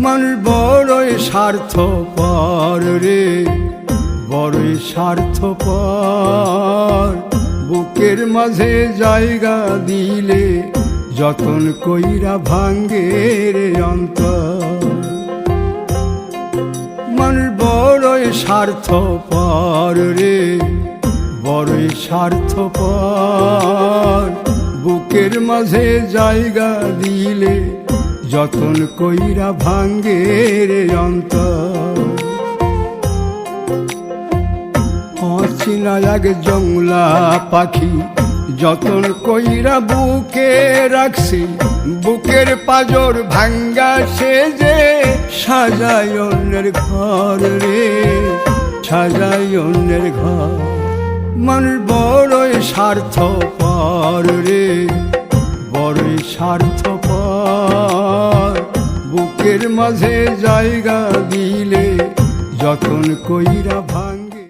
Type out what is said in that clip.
মানুষ বড়ই স্বার্থপর রে, বড়ই স্বার্থপর। বুকের মাঝে জায়গা দিলে যতন কইরা ভাঙ্গে রে অন্তর। মানুষ বড়ই স্বার্থপর রে, বড়ই স্বার্থপর। বুকের মাঝে জায়গা দিলে যতন কইরা ভাঙ্গে রে অন্তর। অচিনা এক জংলা পাখি যতন কইরা বুকে রাখছি, বুকের পাজর ভাঙ্গা সে যে সাজায় অন্যের ঘর রে, সাজায় অন্যের ঘর। মানুষ বড়ই স্বার্থপর রে, বড়ই স্বার্থপর। বুকের মাঝে জায়গা দিলে যতন কইরা ভাঙ্গ